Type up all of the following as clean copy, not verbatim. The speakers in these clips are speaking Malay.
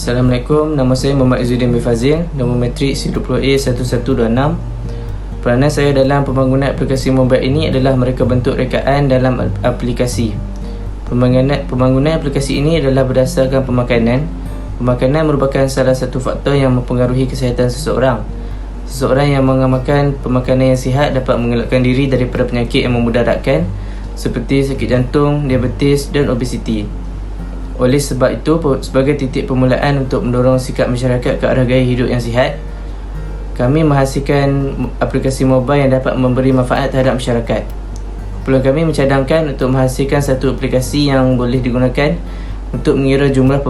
Assalamualaikum, nama saya Muhammad Izzuddin bin Fazil, nombor matrik C20A1126. Peranan saya dalam pembangunan aplikasi mobile ini adalah mereka bentuk rekaan dalam aplikasi. Pembangunan aplikasi ini adalah berdasarkan pemakanan. Pemakanan merupakan salah satu faktor yang mempengaruhi kesihatan seseorang. Seseorang yang mengamalkan pemakanan yang sihat dapat mengelakkan diri daripada penyakit yang memudaratkan seperti sakit jantung, diabetes dan obesiti. Oleh sebab itu, sebagai titik permulaan untuk mendorong sikap masyarakat ke arah gaya hidup yang sihat, kami menghasilkan aplikasi mobile yang dapat memberi manfaat terhadap masyarakat. Kumpulan kami mencadangkan untuk menghasilkan satu aplikasi yang boleh digunakan untuk mengira jumlah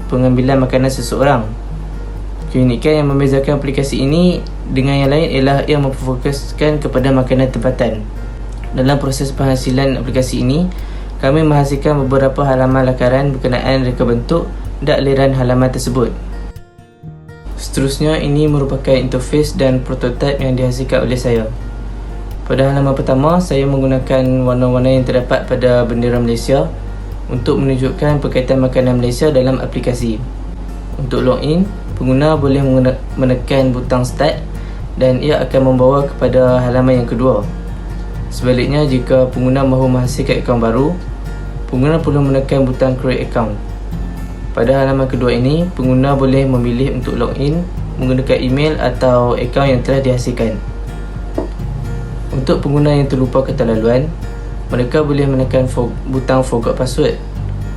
pengambilan makanan seseorang. Keunikan yang membezakan aplikasi ini dengan yang lain ialah ia memfokuskan kepada makanan tempatan. Dalam proses penghasilan aplikasi ini, kami menghasilkan beberapa halaman lakaran berkenaan reka bentuk dan aliran halaman tersebut. Seterusnya, ini merupakan interface dan prototipe yang dihasilkan oleh saya. Pada halaman pertama, saya menggunakan warna-warna yang terdapat pada bendera Malaysia untuk menunjukkan berkaitan makanan Malaysia dalam aplikasi. Untuk login, pengguna boleh menekan butang Start dan ia akan membawa kepada halaman yang kedua. Sebaliknya, jika pengguna mahu menghasilkan akaun baru, pengguna perlu menekan butang Create Account. Pada halaman kedua ini, pengguna boleh memilih untuk login menggunakan email atau akaun yang telah dihasilkan. Untuk pengguna yang terlupa keterlaluan, mereka boleh menekan butang Forgot Password.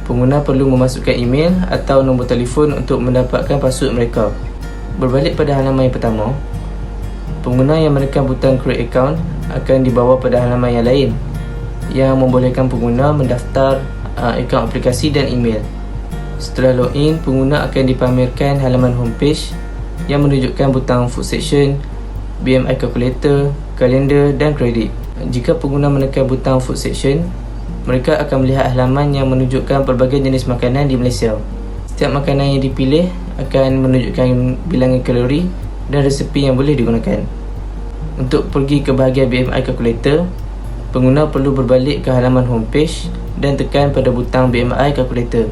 Pengguna perlu memasukkan email atau nombor telefon untuk mendapatkan password mereka. Berbalik pada halaman yang pertama, pengguna yang menekan butang Create Account akan dibawa pada halaman yang lain yang membolehkan pengguna mendaftar akaun aplikasi dan email. Setelah login, pengguna akan dipamerkan halaman homepage yang menunjukkan butang Food Section, BMI Calculator, kalender dan kredit. Jika pengguna menekan butang Food Section, mereka akan melihat halaman yang menunjukkan pelbagai jenis makanan di Malaysia. Setiap makanan yang dipilih akan menunjukkan bilangan kalori dan resepi yang boleh digunakan. Untuk pergi ke bahagian BMI Calculator, pengguna perlu berbalik ke halaman homepage dan tekan pada butang BMI Calculator.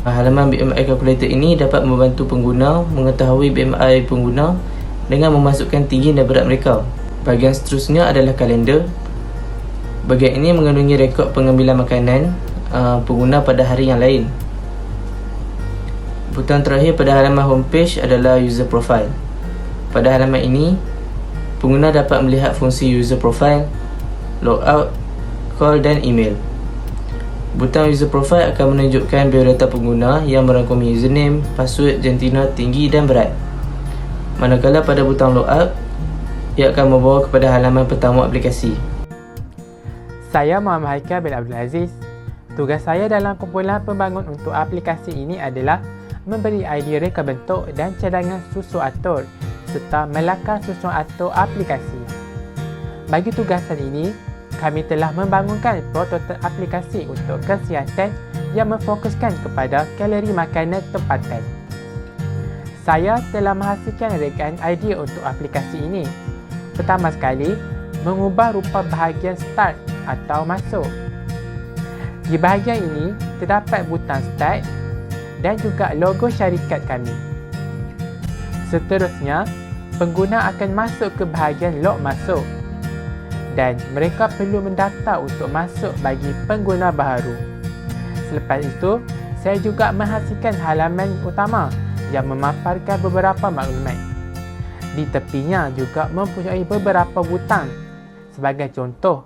Halaman BMI Calculator ini dapat membantu pengguna mengetahui BMI pengguna dengan memasukkan tinggi dan berat mereka. Bahagian seterusnya adalah kalender. Bahagian ini mengandungi rekod pengambilan makanan pengguna pada hari yang lain. Butang terakhir pada halaman homepage adalah User Profile. Pada halaman ini, pengguna dapat melihat fungsi User Profile, logout, call dan email. Butang User Profile akan menunjukkan biodata pengguna yang merangkumi username, password, jantina, tinggi dan berat. Manakala pada butang logout, ia akan membawa kepada halaman pertama aplikasi. Saya Muhammad Haikal bin Abdul Aziz. Tugas saya dalam kumpulan pembangun untuk aplikasi ini adalah memberi idea reka bentuk dan cadangan susun atur serta melakar susun atur aplikasi. Bagi tugasan ini, kami telah membangunkan prototipe aplikasi untuk kesihatan yang memfokuskan kepada kalori makanan tempatan. Saya telah menghasilkan rekaan idea untuk aplikasi ini. Pertama sekali, mengubah rupa bahagian Start atau Masuk. Di bahagian ini, terdapat butang Start dan juga logo syarikat kami. Seterusnya, pengguna akan masuk ke bahagian Log Masuk dan mereka perlu mendaftar untuk masuk bagi pengguna baharu. Selepas itu, saya juga menghasilkan halaman utama yang memaparkan beberapa maklumat. Di tepinya juga mempunyai beberapa butang. Sebagai contoh,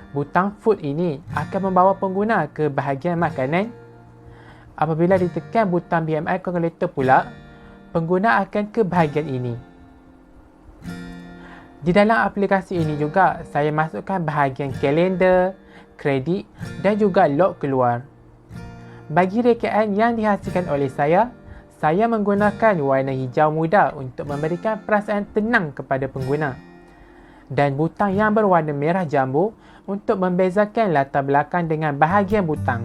butang Food ini akan membawa pengguna ke bahagian makanan. Apabila ditekan butang BMI Calculator pula, pengguna akan ke bahagian ini. Di dalam aplikasi ini juga, saya masukkan bahagian kalender, kredit dan juga log keluar. Bagi rekaan yang dihasilkan oleh saya menggunakan warna hijau muda untuk memberikan perasaan tenang kepada pengguna dan butang yang berwarna merah jambu untuk membezakan latar belakang dengan bahagian butang.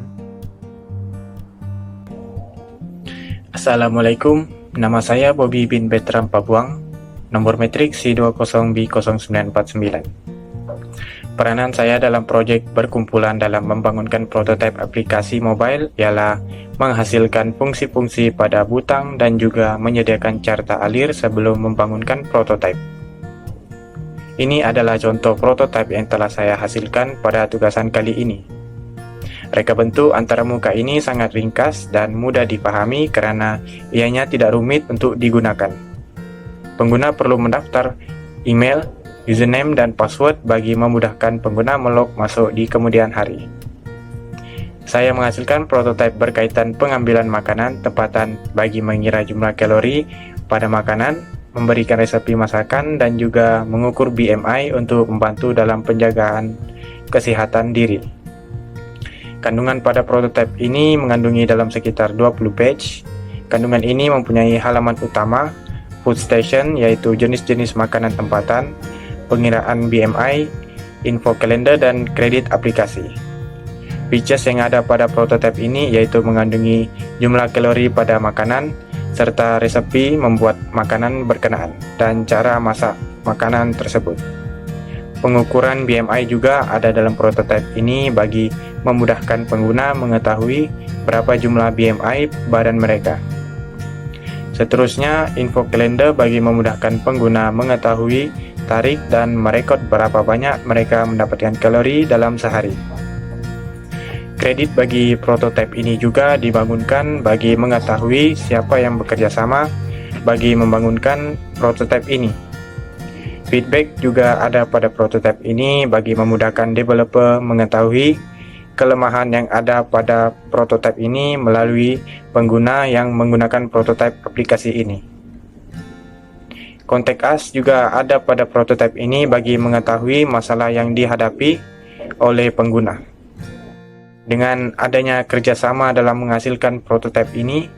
Assalamualaikum, nama saya Bobby bin Bertram Pabuang, nombor matrik C20B0949. Peranan saya dalam proyek berkumpulan dalam membangunkan prototipe aplikasi mobile ialah menghasilkan fungsi-fungsi pada butang dan juga menyediakan carta alir sebelum membangunkan prototipe. Ini adalah contoh prototipe yang telah saya hasilkan pada tugasan kali ini. Reka bentuk antara muka ini sangat ringkas dan mudah dipahami karena ianya tidak rumit untuk digunakan. Pengguna perlu mendaftar email, username dan password bagi memudahkan pengguna melog masuk di kemudian hari. Saya menghasilkan prototipe berkaitan pengambilan makanan tempatan bagi mengira jumlah kalori pada makanan, memberikan resepi masakan dan juga mengukur BMI untuk membantu dalam penjagaan kesehatan diri. Kandungan pada prototipe ini mengandungi dalam sekitar 20 page. Kandungan ini mempunyai halaman utama, food station yaitu jenis-jenis makanan tempatan, pengiraan BMI, info kalender dan kredit aplikasi. Features yang ada pada prototipe ini yaitu mengandungi jumlah kalori pada makanan, serta resepi membuat makanan berkenaan, dan cara masak makanan tersebut. Pengukuran BMI juga ada dalam prototipe ini bagi memudahkan pengguna mengetahui berapa jumlah BMI badan mereka. Seterusnya, info kalender bagi memudahkan pengguna mengetahui tarikh dan merekod berapa banyak mereka mendapatkan kalori dalam sehari. Kredit bagi prototipe ini juga dibangunkan bagi mengetahui siapa yang bekerja sama bagi membangunkan prototipe ini. Feedback juga ada pada prototipe ini bagi memudahkan developer mengetahui kelemahan yang ada pada prototipe ini melalui pengguna yang menggunakan prototipe aplikasi ini. Contact Us juga ada pada prototipe ini bagi mengetahui masalah yang dihadapi oleh pengguna. Dengan adanya kerjasama dalam menghasilkan prototipe ini,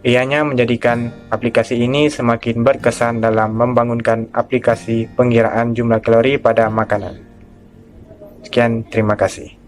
ianya menjadikan aplikasi ini semakin berkesan dalam membangunkan aplikasi pengiraan jumlah kalori pada makanan. Sekian, terima kasih.